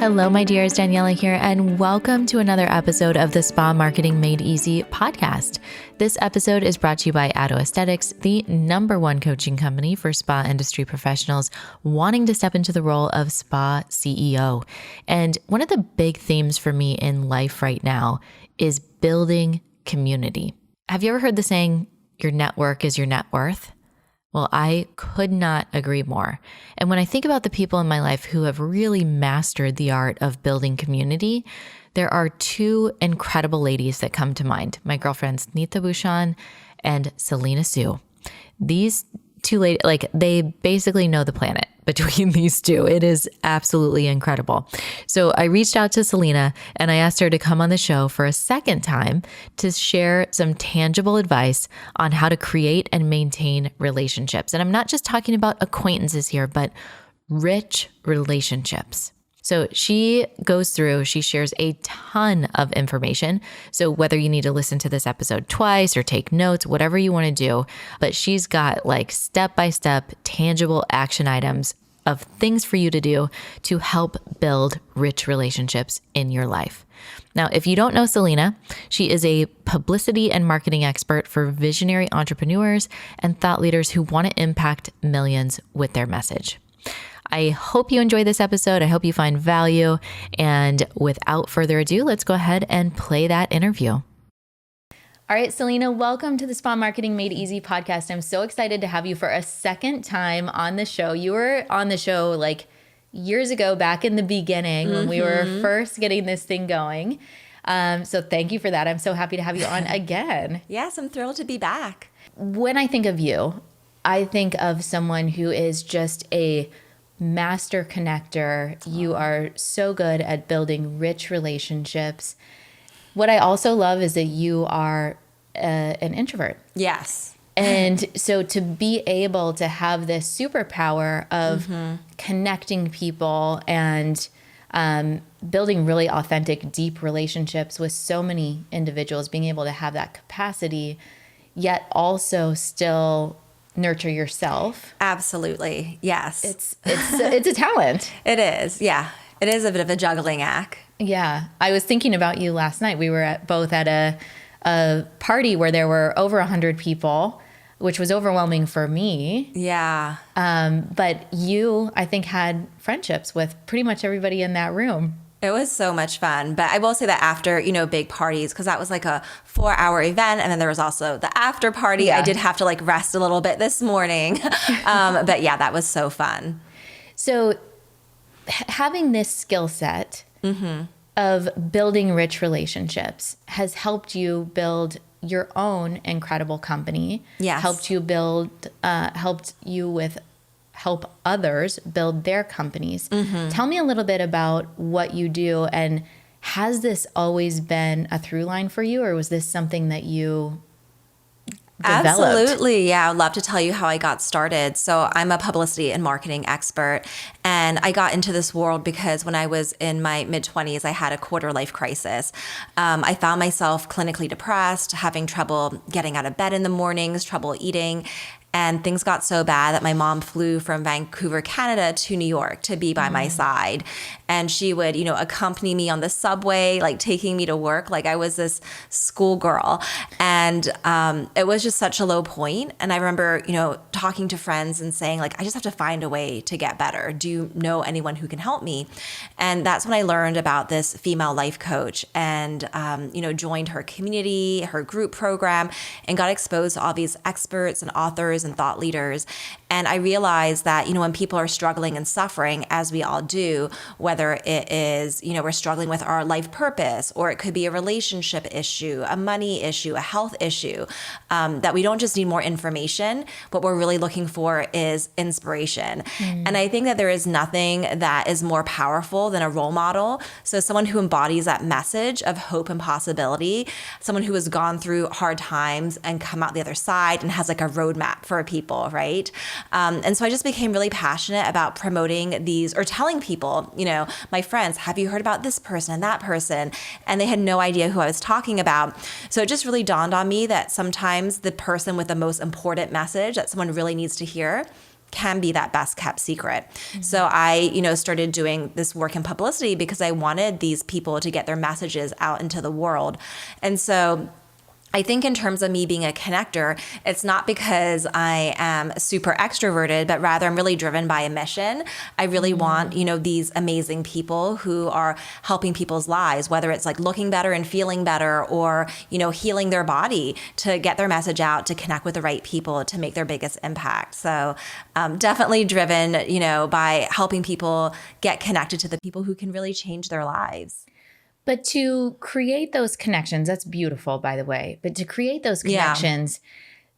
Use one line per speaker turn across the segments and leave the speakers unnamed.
Hello, my dears. Daniela here, and welcome to another episode of the Spa Marketing Made Easy podcast. This episode is brought to you by Addo Aesthetics, the #1 coaching company for spa industry professionals wanting to step into the role of spa CEO. And one of the big themes for me in life right now is building community. Have you ever heard the saying, your network is your net worth? Well, I could not agree more. And when I think about the people in my life who have really mastered the art of building community, there are two incredible ladies that come to mind. My girlfriends, Nita Bhushan and Selena Soo. These two ladies, they basically know the planet between these two. It is absolutely incredible. So I reached out to Selena and I asked her to come on the show for a second time to share some tangible advice on how to create and maintain relationships. And I'm not just talking about acquaintances here, but rich relationships. So she shares a ton of information. So whether you need to listen to this episode twice or take notes, whatever you want to do, but she's got step-by-step tangible action items of things for you to do to help build rich relationships in your life. Now, if you don't know Selena, she is a publicity and marketing expert for visionary entrepreneurs and thought leaders who want to impact millions with their message. I hope you enjoy this episode. I hope you find value. And without further ado, let's go ahead and play that interview. All right, Selena, welcome to the Spa Marketing Made Easy podcast. I'm so excited to have you for a second time on the show. You were on the show years ago, back in the beginning when we were first getting this thing going. So thank you for that. I'm so happy to have you on again.
Yes, I'm thrilled to be back.
When I think of you, I think of someone who is just a master connector. You are so good at building rich relationships. What I also love is that you are an introvert.
Yes.
And so to be able to have this superpower of connecting people and building really authentic, deep relationships with so many individuals, being able to have that capacity, yet also still nurture yourself.
Absolutely. Yes.
It's a talent.
It is. Yeah. It is a bit of a juggling act.
Yeah. I was thinking about you last night. We were both at a party where there were over 100 people, which was overwhelming for me.
Yeah.
But you, I think, had friendships with pretty much everybody in that room.
It was so much fun. But I will say that after, big parties, because that was like a 4-hour event. And then there was also the after party. Yeah. I did have to rest a little bit this morning. But yeah, that was so fun.
So having this skill set of building rich relationships has helped you build your own incredible company.
Yes.
Help others build their companies. Tell me a little bit about what you do, and has this always been a through line for you, or was this something that you developed?
Absolutely. Yeah. I'd love to tell you how I got started. So I'm a publicity and marketing expert, and I got into this world because when I was in my mid-20s, I had a quarter life crisis. I found myself clinically depressed, having trouble getting out of bed in the mornings, trouble eating. And things got so bad that my mom flew from Vancouver, Canada to New York to be by my side. And she would, accompany me on the subway, taking me to work like I was this schoolgirl. And it was just such a low point. And I remember, talking to friends and saying, I just have to find a way to get better. Do you know anyone who can help me? And that's when I learned about this female life coach and, joined her community, her group program, and got exposed to all these experts and authors and thought leaders. And I realized that, when people are struggling and suffering, as we all do, whether it is, we're struggling with our life purpose, or it could be a relationship issue, a money issue, a health issue, that we don't just need more information. What we're really looking for is inspiration. And I think that there is nothing that is more powerful than a role model. So someone who embodies that message of hope and possibility, someone who has gone through hard times and come out the other side and has a roadmap for people, right? And so I just became really passionate about promoting these, or telling people, my friends, have you heard about this person and that person? And they had no idea who I was talking about. So it just really dawned on me that sometimes the person with the most important message that someone really needs to hear can be that best kept secret. So I, started doing this work in publicity because I wanted these people to get their messages out into the world. And so I think in terms of me being a connector, it's not because I am super extroverted, but rather I'm really driven by a mission. I really want, these amazing people who are helping people's lives, whether it's like looking better and feeling better or, healing their body, to get their message out, to connect with the right people, to make their biggest impact. So definitely driven, by helping people get connected to the people who can really change their lives.
But to create those connections, that's beautiful, by the way. But to create those connections,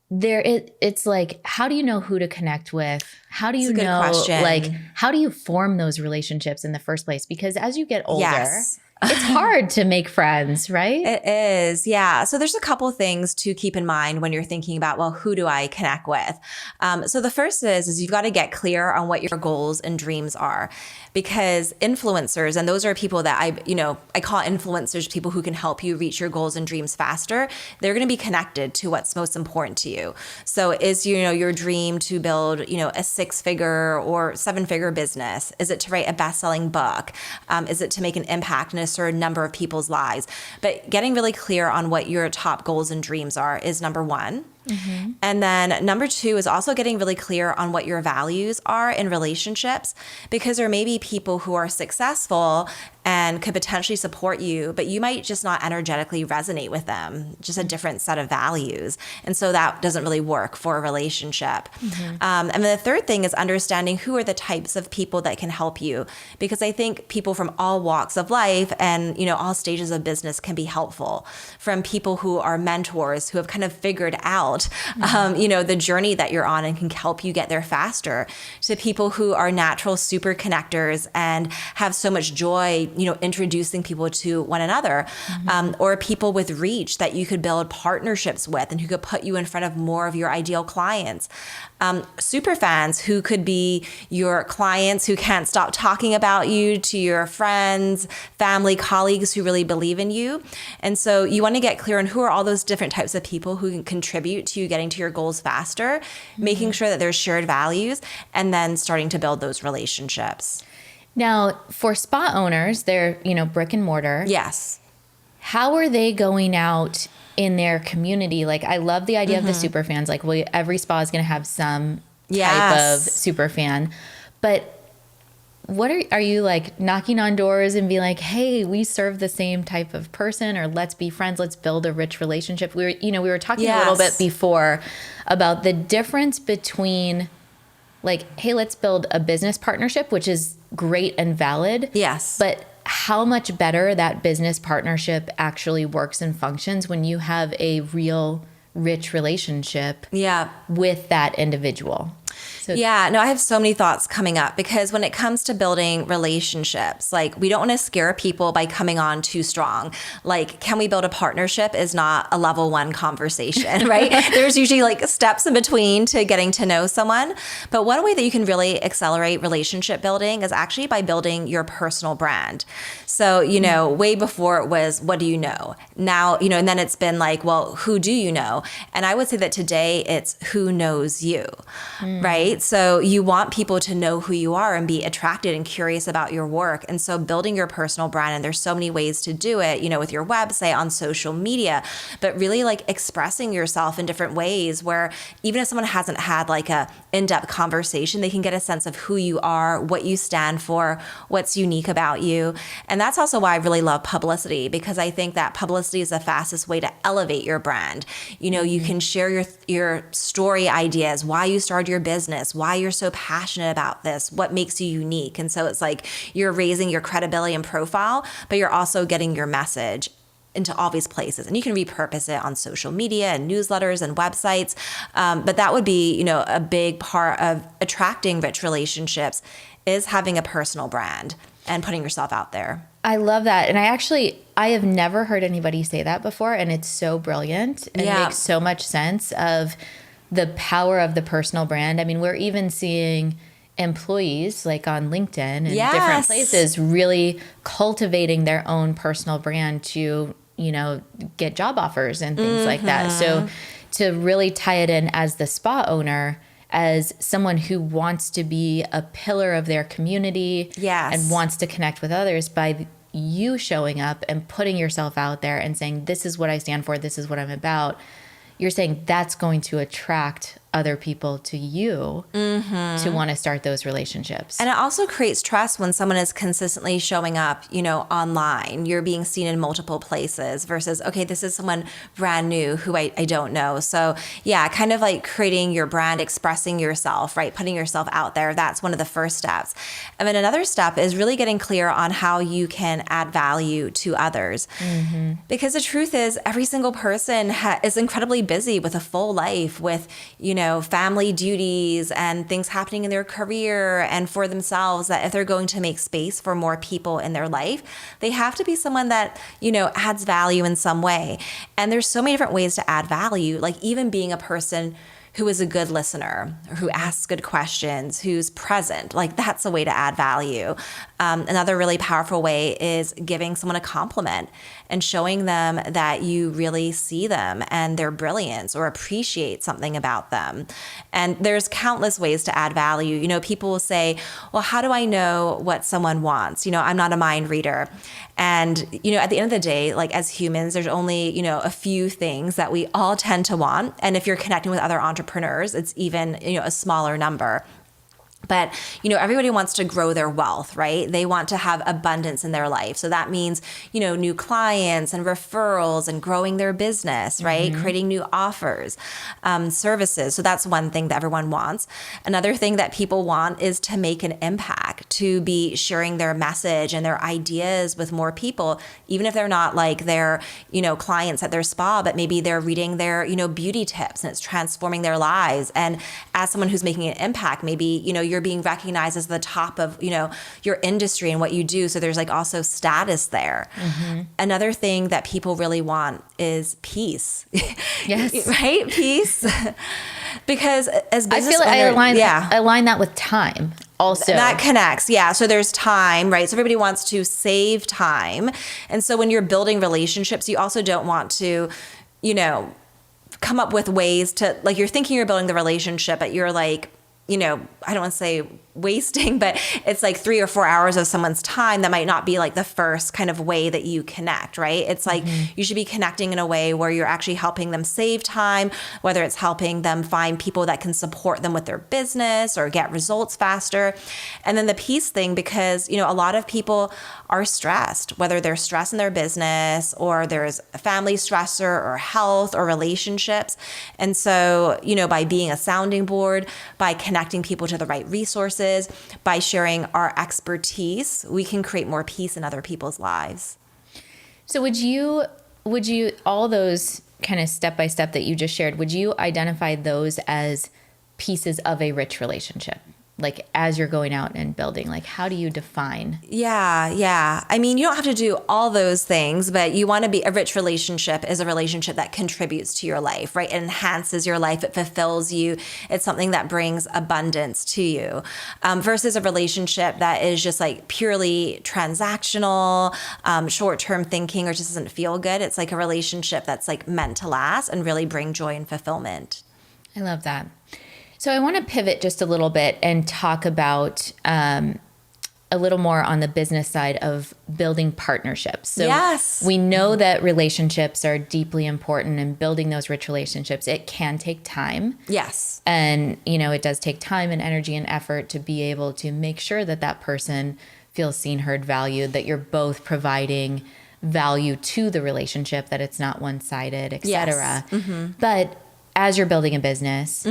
it's like, how do you know who to connect with? How do you know,
question.
like, how do you form those relationships in the first place? Because as you get older, it's hard to make friends, right?
It is. Yeah. So there's a couple things to keep in mind when you're thinking about, well, who do I connect with? So the first is you've got to get clear on what your goals and dreams are, because influencers, and those are people that I call influencers, people who can help you reach your goals and dreams faster. They're going to be connected to what's most important to you. So is, your dream to build, a 6-figure or 7-figure business? Is it to write a best-selling book? Is it to make an impact in a certain number of people's lives? But getting really clear on what your top goals and dreams are is number one. Mm-hmm. And then number two is also getting really clear on what your values are in relationships, because there may be people who are successful and could potentially support you, but you might just not energetically resonate with them, just a different set of values. And so that doesn't really work for a relationship. Mm-hmm. And then the third thing is understanding who are the types of people that can help you, because I think people from all walks of life and, all stages of business can be helpful, from people who are mentors who have kind of figured out the journey that you're on and can help you get there faster, to people who are natural super connectors and have so much joy, introducing people to one another, or people with reach that you could build partnerships with and who could put you in front of more of your ideal clients. Super fans who could be your clients who can't stop talking about you, to your friends, family, colleagues who really believe in you. And so you want to get clear on who are all those different types of people who can contribute to you getting to your goals faster, making sure that there's shared values, and then starting to build those relationships.
Now, for spa owners, they're, brick and mortar.
Yes.
How are they going out in their community? Like, I love the idea of the super fans. Like, well, every spa is going to have some type of super fan. But what are you like knocking on doors and be like, hey, we serve the same type of person, or let's be friends, let's build a rich relationship? We were talking a little bit before about the difference between like, hey, let's build a business partnership, which is great and valid.
Yes.
But how much better that business partnership actually works and functions when you have a real rich relationship with that individual. So
I have so many thoughts coming up, because when it comes to building relationships, like, we don't want to scare people by coming on too strong. Like, can we build a partnership is not a level 1 conversation, right? There's usually like steps in between to getting to know someone. But one way that you can really accelerate relationship building is actually by building your personal brand. So, way before it was, what do you know? Now, and then it's been like, well, who do you know? And I would say that today it's who knows you, right? So you want people to know who you are and be attracted and curious about your work. And so building your personal brand, and there's so many ways to do it, with your website, on social media, but really like expressing yourself in different ways where even if someone hasn't had like a in-depth conversation, they can get a sense of who you are, what you stand for, what's unique about you. And that's also why I really love publicity, because I think that publicity is the fastest way to elevate your brand. You can share your story ideas, why you started your business, why you're so passionate about this, what makes you unique. And so it's like you're raising your credibility and profile, but you're also getting your message into all these places. And you can repurpose it on social media and newsletters and websites. But that would be, a big part of attracting rich relationships is having a personal brand and putting yourself out there.
I love that. And I have never heard anybody say that before. And it's so brilliant. And it makes so much sense of the power of the personal brand. I mean, we're even seeing employees like on LinkedIn and different places really cultivating their own personal brand to, get job offers and things like that. So to really tie it in as the spa owner, as someone who wants to be a pillar of their community and wants to connect with others by you showing up and putting yourself out there and saying, this is what I stand for, this is what I'm about. You're saying that's going to attract other people to you to want to start those relationships.
And it also creates trust when someone is consistently showing up, online. You're being seen in multiple places versus, okay, this is someone brand new who I don't know. So yeah, kind of like creating your brand, expressing yourself, right? Putting yourself out there. That's one of the first steps. And then another step is really getting clear on how you can add value to others. Because the truth is every single person is incredibly busy with a full life with, family duties and things happening in their career and for themselves, that if they're going to make space for more people in their life, they have to be someone that, adds value in some way. And there's so many different ways to add value, like even being a person who is a good listener, who asks good questions, who's present. Like that's a way to add value. Another really powerful way is giving someone a compliment and showing them that you really see them and their brilliance or appreciate something about them. And there's countless ways to add value. People will say, well, how do I know what someone wants? I'm not a mind reader. And, at the end of the day, like as humans, there's only, a few things that we all tend to want. And if you're connecting with other entrepreneurs, it's even, a smaller number. But, everybody wants to grow their wealth, right? They want to have abundance in their life. So that means, new clients and referrals and growing their business, right? Creating new offers, services. So that's one thing that everyone wants. Another thing that people want is to make an impact, to be sharing their message and their ideas with more people, even if they're not like their, clients at their spa, but maybe they're reading their, beauty tips and it's transforming their lives. And as someone who's making an impact, maybe, you're being recognized as the top of, your industry and what you do. So there's like also status there. Another thing that people really want is peace.
Yes.
Right? Peace. Because as business
I feel like
owner,
I align that with time also.
That connects. Yeah. So there's time, right? So everybody wants to save time. And so when you're building relationships, you also don't want to, come up with ways to, like, you're thinking you're building the relationship, but you're like, I don't want to say wasting, but it's like 3 or 4 hours of someone's time that might not be like the first kind of way that you connect, right? It's like you should be connecting in a way where you're actually helping them save time, whether it's helping them find people that can support them with their business or get results faster. And then the peace thing, because, a lot of people are stressed, whether they're stressed in their business or there's a family stressor or health or relationships. And so, by being a sounding board, by connecting people to the right resources, by sharing our expertise, we can create more peace in other people's lives.
So would you, all those kind of step-by-step that you just shared, would you identify those as pieces of a rich relationship? Like as you're going out and building, like how do you define?
Yeah. I mean, you don't have to do all those things, but you want to be a rich relationship is a relationship that contributes to your life, right? It enhances your life. It fulfills you. It's something that brings abundance to you versus a relationship that is just like purely transactional, short-term thinking, or just doesn't feel good. It's like a relationship that's like meant to last and really bring joy and fulfillment.
I love that. So I want to pivot just a little bit and talk about a little more on the business side of building partnerships. So
yes.
We know that relationships are deeply important, and building those rich relationships, it can take time.
Yes.
And, it does take time and energy and effort to be able to make sure that that person feels seen, heard, valued, that you're both providing value to the relationship, that it's not one-sided, et cetera.
Yes.
But as you're building a business,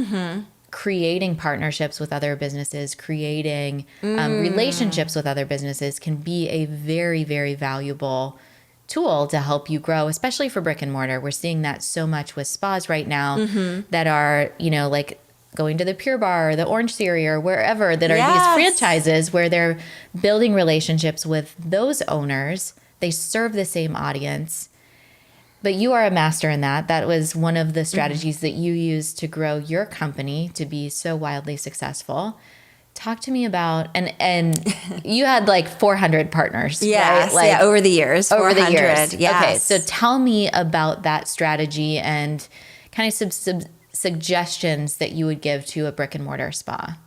creating partnerships with other businesses, creating relationships with other businesses can be a very, very valuable tool to help you grow, especially for brick and mortar. We're seeing that so much with spas right now that are, like going to the Pure Bar or the Orange Theory or wherever, that are these franchises where they're building relationships with those owners. They serve the same audience. But you are a master in that. That was one of the strategies that you used to grow your company to be so wildly successful. Talk to me about, and you had like 400 partners,
yes,
right? Like,
over the years.
Over the years.
Yes.
Okay, so tell me about that strategy and kind of suggestions that you would give to a brick and mortar spa?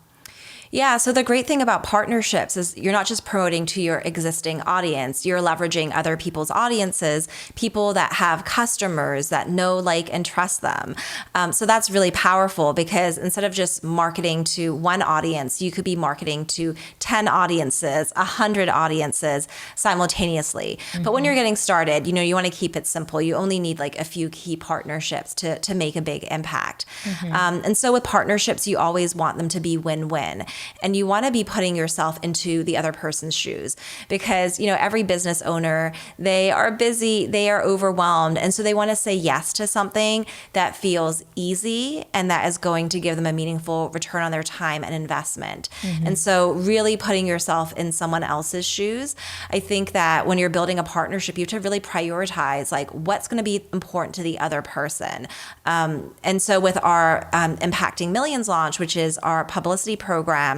Yeah. So the great thing about partnerships is you're not just promoting to your existing audience, you're leveraging other people's audiences, people that have customers that know, like, and trust them. So that's really powerful because instead of just marketing to one audience, you could be marketing to 10 audiences, 100 audiences simultaneously. But when you're getting started, you want to keep it simple. You only need like a few key partnerships to make a big impact. And so with partnerships, you always want them to be win-win. And you want to be putting yourself into the other person's shoes because, every business owner, they are busy, they are overwhelmed. And so they want to say yes to something that feels easy and that is going to give them a meaningful return on their time and investment. And so really putting yourself in someone else's shoes, I think that when you're building a partnership, you have to really prioritize like what's going to be important to the other person. And so with our Impacting Millions launch, which is our publicity program,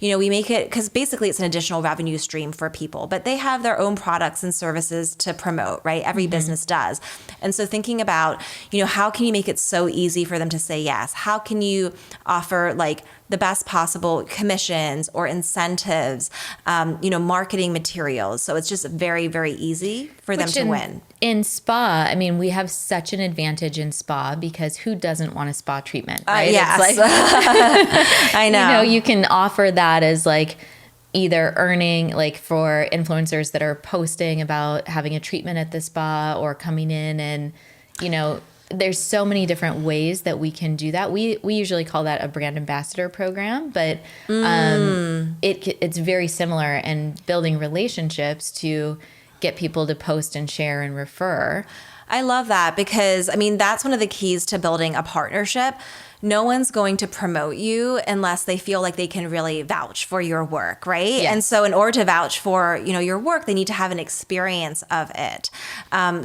we make it because basically it's an additional revenue stream for people, but they have their own products and services to promote, right? Every business does. And so thinking about, how can you make it so easy for them to say yes? How can you offer like the best possible commissions or incentives, marketing materials. So it's just very, very easy for them to win.
In spa, I mean, we have such an advantage in spa because who doesn't want a spa treatment, right?
Yes.
It's like,
I know.
You can offer that as like either earning, like for influencers that are posting about having a treatment at the spa or coming in and, there's so many different ways that we can do that. We usually call that a brand ambassador program, but it's very similar in building relationships to get people to post and share and refer.
I love that because, that's one of the keys to building a partnership. No one's going to promote you unless they feel like they can really vouch for your work, right?
Yes.
And so in order to vouch for, your work, they need to have an experience of it.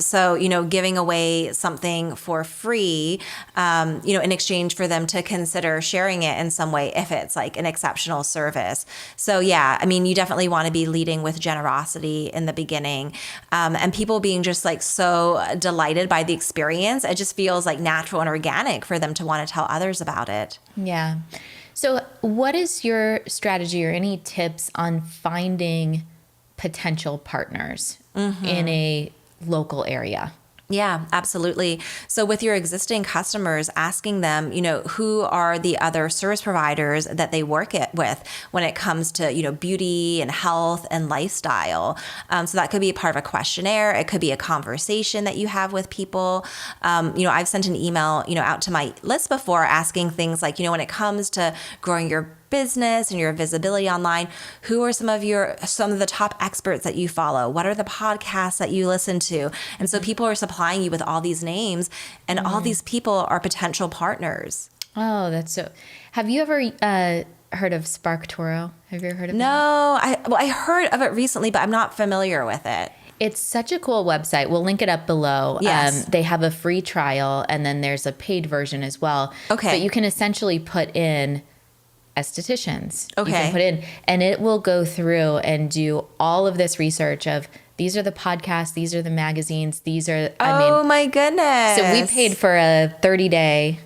So, giving away something for free, in exchange for them to consider sharing it in some way if it's like an exceptional service. So yeah, you definitely want to be leading with generosity in the beginning, and people being just like so delighted by the experience. It just feels like natural and organic for them to want to tell others about it.
Yeah. So what is your strategy or any tips on finding potential partners in a local area?
Yeah, absolutely. So with your existing customers, asking them, who are the other service providers that they work with when it comes to, beauty and health and lifestyle. So that could be a part of a questionnaire. It could be a conversation that you have with people. I've sent an email, out to my list before asking things like, when it comes to growing your business and your visibility online, who are some of the top experts that you follow? What are the podcasts that you listen to? And so people are supplying you with all these names, and all these people are potential partners.
Oh, that's so. Have you ever heard of SparkToro? Have you ever heard of
No, I heard of it recently, but I'm not familiar with it.
It's such a cool website. We'll link it up below.
Yes.
They have a free trial, and then there's a paid version as well.
Okay.
But you can essentially put in estheticians.
Okay.
You can put in, and it will go through and do all of this research of these are the podcasts, these are the magazines, these are,
my goodness.
So we paid for a 30-day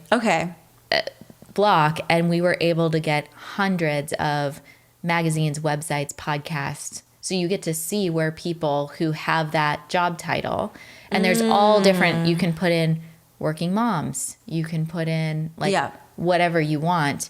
block, and we were able to get hundreds of magazines, websites, podcasts. So you get to see where people who have that job title, and there's all different, you can put in working moms, you can put in whatever you want.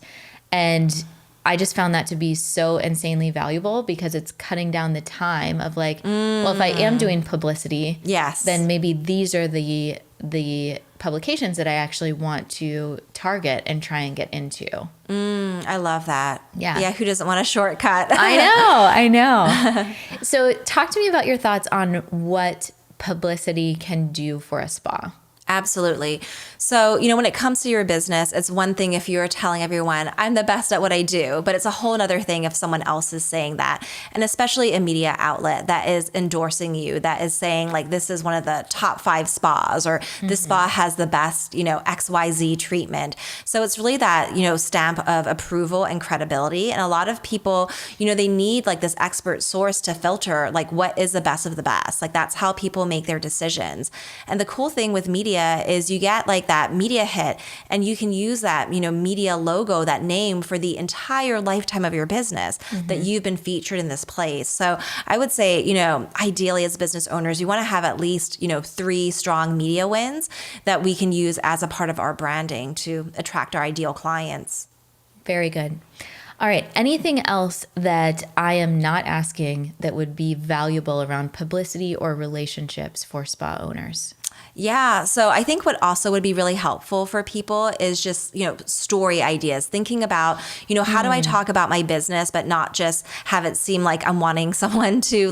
And I just found that to be so insanely valuable because it's cutting down the time of like, well, if I am doing publicity, then maybe these are the publications that I actually want to target and try and get into.
I love that.
Yeah.
Yeah. Who doesn't want a shortcut?
I know. So talk to me about your thoughts on what publicity can do for a spa.
Absolutely. So, when it comes to your business, it's one thing if you're telling everyone, I'm the best at what I do, but it's a whole other thing if someone else is saying that. And especially a media outlet that is endorsing you, that is saying like, this is one of the top 5 spas, or this spa has the best, XYZ treatment. So it's really that, stamp of approval and credibility. And a lot of people, they need like this expert source to filter like what is the best of the best. Like that's how people make their decisions. And the cool thing with media media is you get like that media hit, and you can use that, media logo, that name, for the entire lifetime of your business that you've been featured in this place. So I would say, ideally as business owners, you want to have at least, 3 strong media wins that we can use as a part of our branding to attract our ideal clients.
Very good. All right. Anything else that I am not asking that would be valuable around publicity or relationships for spa owners?
Yeah. So I think what also would be really helpful for people is just, story ideas, thinking about, how do I talk about my business, but not just have it seem like I'm wanting someone to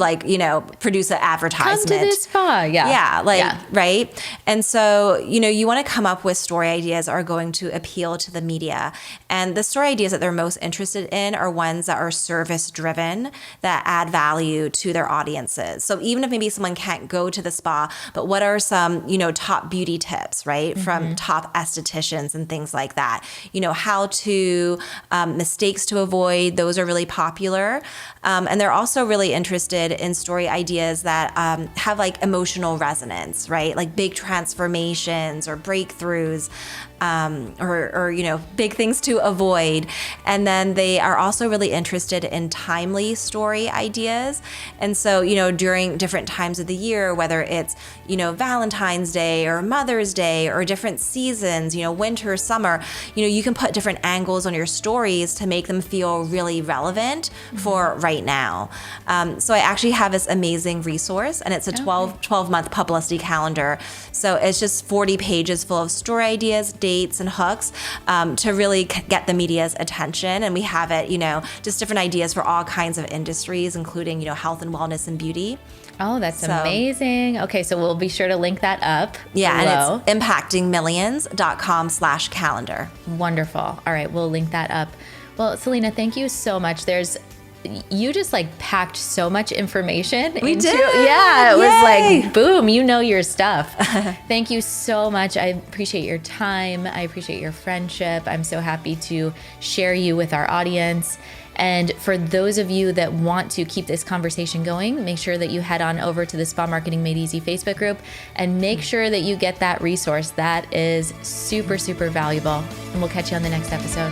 produce an advertisement.
Come to this spa. Yeah.
Right. And so, you want to come up with story ideas that are going to appeal to the media. And the story ideas that they're most interested in are ones that are service driven, that add value to their audiences. So even if maybe someone can't go to the spa, but what are some, top beauty tips, right? From top estheticians and things like that. How to, mistakes to avoid, those are really popular. And they're also really interested in story ideas that have like emotional resonance, right? Like big transformations or breakthroughs. Or big things to avoid. And then they are also really interested in timely story ideas. And so, during different times of the year, whether it's, Valentine's Day or Mother's Day or different seasons, winter, summer, you can put different angles on your stories to make them feel really relevant for right now. So I actually have this amazing resource, and it's a 12-month publicity calendar. So it's just 40 pages full of story ideas, dates, and hooks to really get the media's attention. And we have it, just different ideas for all kinds of industries, including, health and wellness and beauty.
Oh, that's amazing. Okay, so we'll be sure to link that up
below. And it's impactingmillions.com/calendar.
Wonderful. All right, we'll link that up. Well, Selena, thank you so much. You just packed so much information.
We did.
Yeah, it
Yay.
was like, boom, your stuff. Thank you so much. I appreciate your time. I appreciate your friendship. I'm so happy to share you with our audience. And for those of you that want to keep this conversation going, make sure that you head on over to the Spa Marketing Made Easy Facebook group and make sure that you get that resource. That is super, super valuable. And we'll catch you on the next episode.